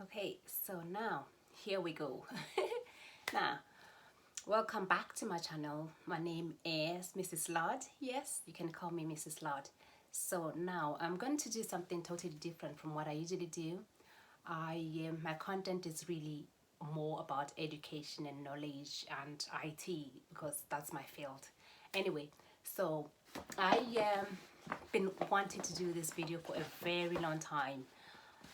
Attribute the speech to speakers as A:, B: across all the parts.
A: Okay, so now here we go. Now, welcome back to my channel. My name is Mrs. Lord. Yes, you can call me Mrs. Lord. So now I'm going to do something totally different from what I usually do. My content is really more about education and knowledge and IT because that's my field. Anyway, so I been wanting to do this video for a very long time.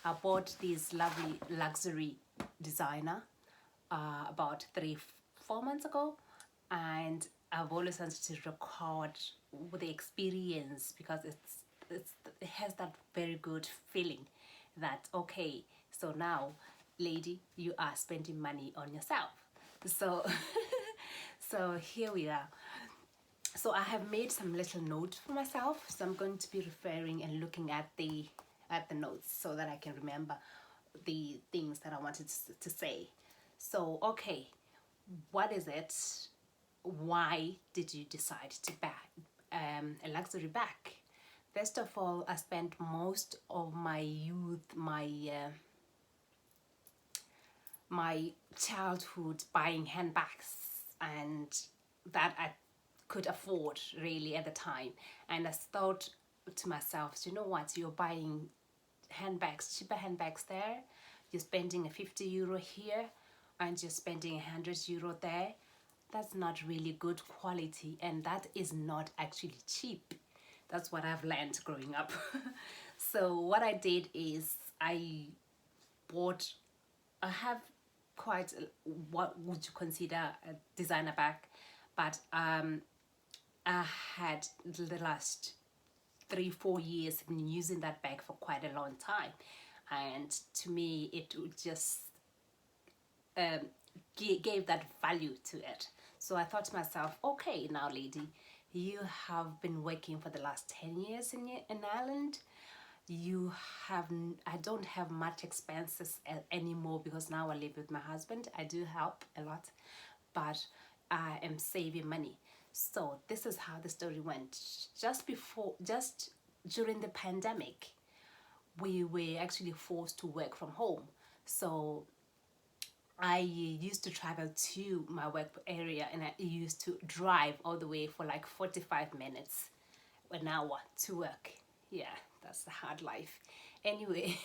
A: I bought this lovely luxury designer about 3-4 months ago, and I've always wanted to record with the experience because it has that very good feeling that okay, so now lady, you are spending money on yourself. So so here we are. So I have made some little notes for myself, so I'm going to be referring and looking at the notes so that I can remember the things that I wanted to say. So okay, what is it? Why did you decide to buy a luxury bag? First of all, I spent most of my youth, my childhood buying handbags, and that I could afford really at the time. And I thought to myself, you know what, you're buying handbags, cheaper handbags there, you're spending a 50 euro here and you're spending 100 euro there. That's not really good quality, and that is not actually cheap. That's what I've learned growing up. So what I did is I have quite what would you consider a designer bag, but I had the last 3-4 years been using that bag for quite a long time, and to me it would just gave that value to it. So I thought to myself, okay, now lady, you have been working for the last 10 years in Ireland. You have, I don't have much expenses anymore because now I live with my husband. I do help a lot, but I am saving money. So this is how the story went. Just during the pandemic, we were actually forced to work from home. So I used to travel to my work area, and I used to drive all the way for like 45 minutes, an hour to work. Yeah, that's the hard life. Anyway,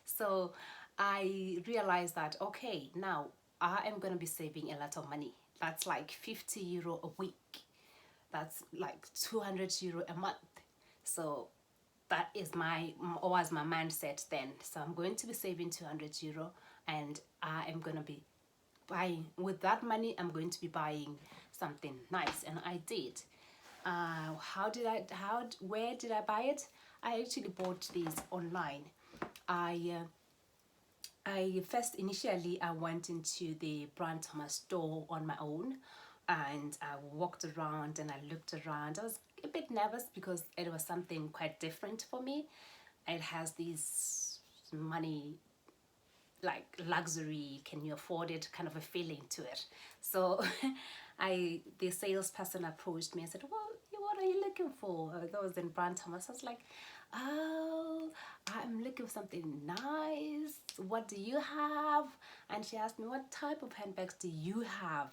A: so I realized that, okay, now I am going to be saving a lot of money. That's like 50 euro a week. That's like 200 euro a month. So that is was my mindset then. So I'm going to be saving 200 euro, and I am going to be buying, with that money I'm going to be buying something nice. And I did. Where did I buy it? I actually bought these online. I first initially I went into the Brand Thomas store on my own, and I walked around and I looked around. I was a bit nervous because it was something quite different for me. It has these money, like luxury, can you afford it kind of a feeling to it. So the salesperson approached me and said, well, what are you looking for? That was in Brand Thomas. I was like, oh, I'm looking for something nice. What do you have? And she asked me, what type of handbags do you have?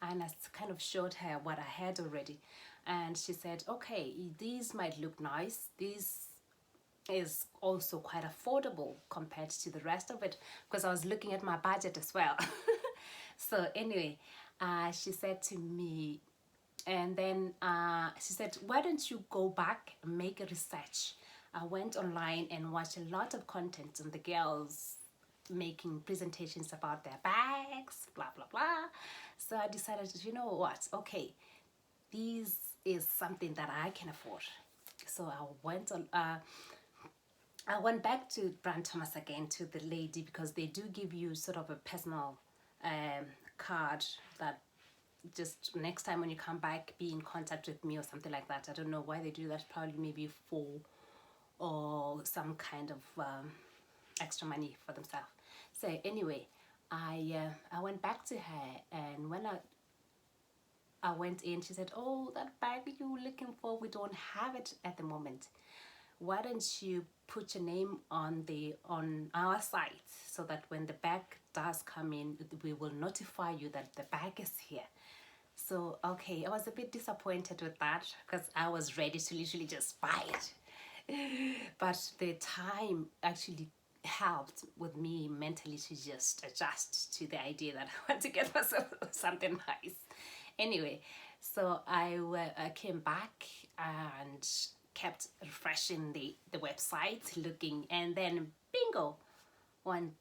A: And I kind of showed her what I had already. And she said, okay, these might look nice. These is also quite affordable compared to the rest of it, because I was looking at my budget as well. So anyway, she said to me, and then she said, why don't you go back and make a research? I went online and watched a lot of content on the girls making presentations about their bags, blah blah blah. So I decided, you know what, okay, this is something that I can afford. So I went back to Brand Thomas again, to the lady, because they do give you sort of a personal card that just next time when you come back, be in contact with me or something like that. I don't know why they do that, probably maybe for or some kind of extra money for themselves. So anyway, I went back to her, and when I went in, she said, oh, that bag you were looking for, we don't have it at the moment. Why don't you put your name on our site, so that when the bag does come in, we will notify you that the bag is here. So okay, I was a bit disappointed with that, because I was ready to literally just buy it. But the time actually helped with me mentally to just adjust to the idea that I want to get myself something nice. Anyway, so I came back and kept refreshing the website, looking, and then bingo, on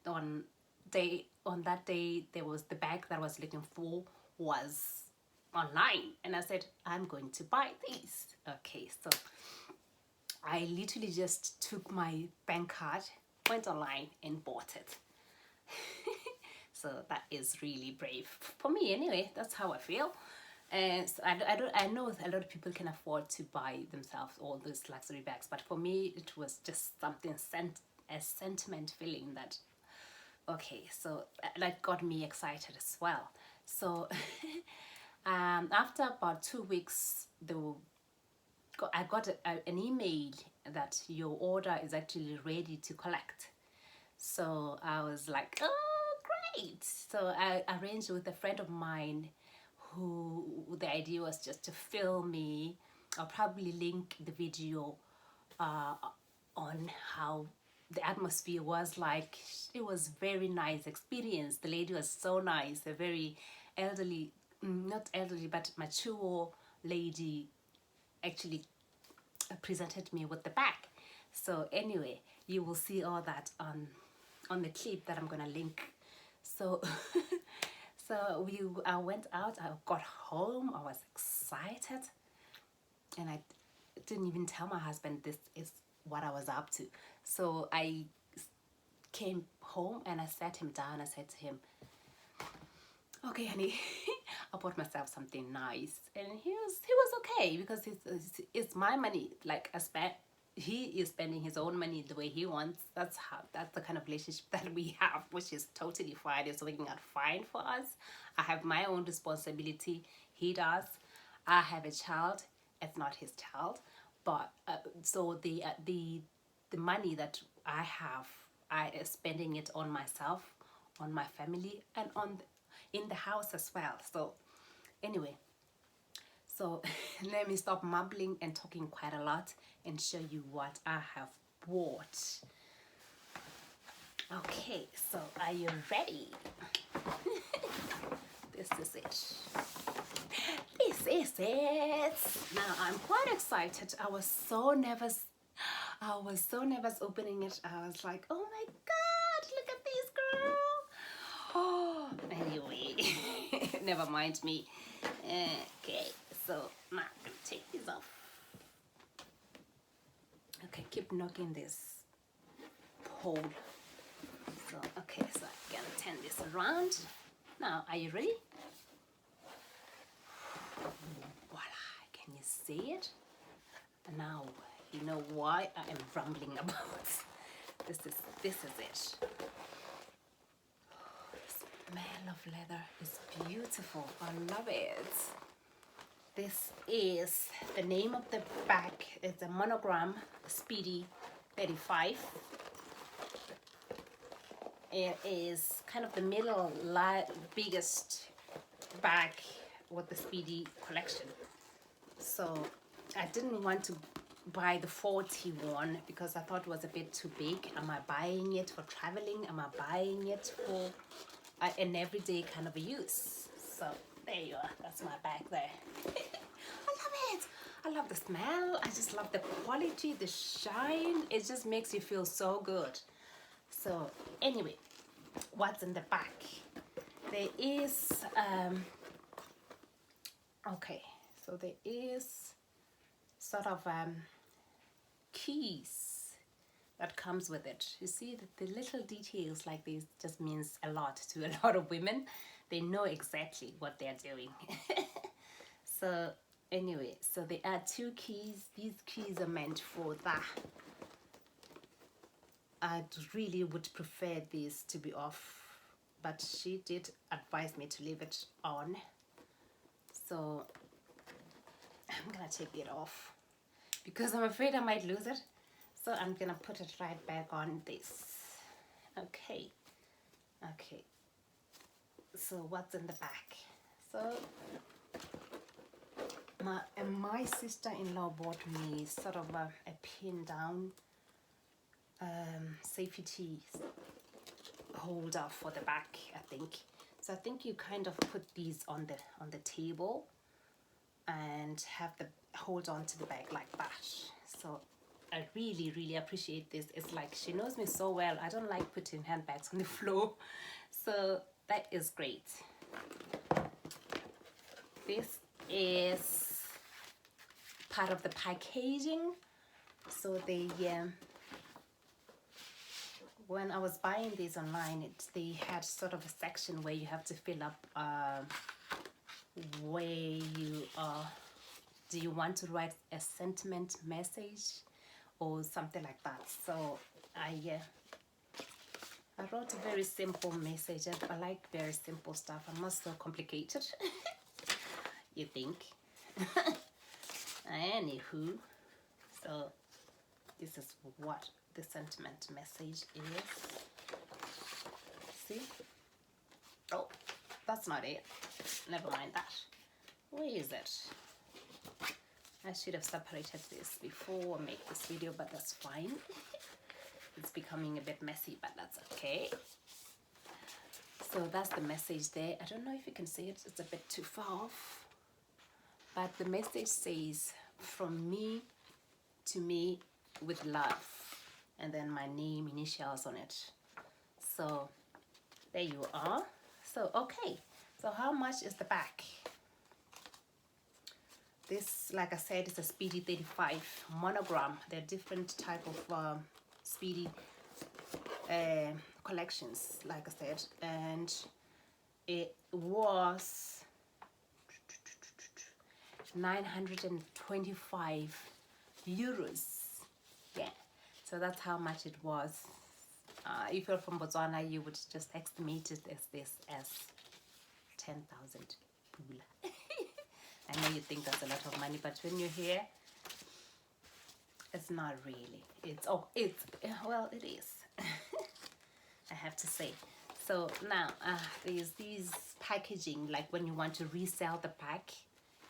A: that day there was the bag that I was looking for was online, and I said, I'm going to buy these. Okay, so I literally just took my bank card, went online and bought it. So that is really brave for me anyway. That's how I feel. And so I know a lot of people can afford to buy themselves all those luxury bags, but for me it was just something a sentiment feeling that, okay, so that got me excited as well. So after about 2 weeks, I got an email that your order is actually ready to collect. So I was like, oh, great. So I arranged with a friend of mine who the idea was just to film me. I'll probably link the video on how the atmosphere was like. It was very nice experience. The lady was so nice, a very elderly, not elderly, but mature lady actually presented me with the bag. So anyway, you will see all that on the clip that I'm gonna link. So so I went out, I got home, I was excited, and I didn't even tell my husband this is what I was up to. So I came home and I sat him down. I said to him, okay honey, I bought myself something nice. And he was okay, because it's my money. Like he is spending his own money the way he wants. That's the kind of relationship that we have, which is totally fine. It's working out fine for us. I have my own responsibility, he does. I have a child, it's not his child. But so the money that I have, I am spending it on myself, on my family, and in the house as well. So anyway, so let me stop mumbling and talking quite a lot and show you what I have bought. Okay, so are you ready? This is it. This is it. Now I'm quite excited. I was so nervous opening it. I was like, oh my god, look at this girl. Oh, anyway, never mind me. Okay, so now I'm gonna take these off. Okay, keep knocking this pole. So, okay, so I'm gonna turn this around. Now, are you ready? Voila, can you see it? Now, you know why I am rambling about. This is it. The smell of leather is beautiful. I love it. This is the name of the bag. It's a Monogram Speedy 35. It is kind of the middle biggest bag with the Speedy collection. So I didn't want to buy the 41 because I thought it was a bit too big. Am I buying it for traveling? Am I buying it for an everyday kind of a use? So there you are. That's my bag there. I love it. I love the smell. I just love the quality, the shine. It just makes you feel so good. So anyway, what's in the back? There is okay, so there is sort of keys that comes with it. You see the little details like this just means a lot to a lot of women. They know exactly what they're doing. So anyway, so there are 2 keys. These keys are meant for that. I really would prefer this to be off, but she did advise me to leave it on. So I'm gonna take it off because I'm afraid I might lose it. So I'm gonna put it right back on this. Okay, so what's in the back? So my sister-in-law bought me sort of a pin down safety holder for the back, I think. So I think you kind of put these on the table and have the hold on to the bag like that. So I really appreciate this. It's like she knows me so well. I don't like putting handbags on the floor. So that is great. This is part of the packaging. So they when I was buying these online, they had sort of a section where you have to fill up where you are. Do you want to write a sentiment message or something like that? So I wrote a very simple message. I like very simple stuff. I'm not so complicated. You think? Anywho, so this is what the sentiment message is. See? Oh, that's not it. Never mind that. Where is it? I should have separated this before I make this video, but that's fine. It's becoming a bit messy, but that's okay. So that's the message there. I don't know if you can see it. It's a bit too far off. But the message says, from me to me with love. And then my name, initials on it. So there you are. So okay. So how much is the back? This, like I said, is a Speedy 35 monogram. There are different type of Speedy collections, like I said, and it was 925 euros. Yeah, so that's how much it was. If you're from Botswana, you would just estimate it as this as 10,000 pula. I know you think that's a lot of money, but when you're here, it's not really. Well, it is. I have to say. So now there's these packaging, like when you want to resell the pack,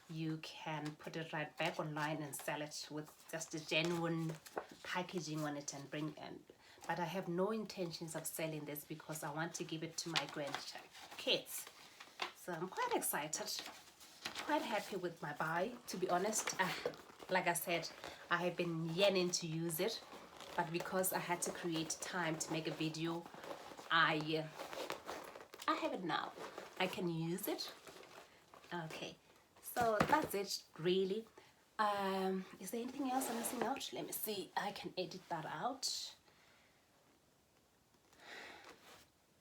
A: you can put it right back online and sell it with just a genuine packaging on it and bring in. But I have no intentions of selling this because I want to give it to my grandkids. So I'm quite excited, quite happy with my buy, to be honest. Like I said, I have been yearning to use it, but because I had to create time to make a video, I have it now. I can use it. Okay, so that's it really. Is there anything else I'm missing out? Let me see. I can edit that out.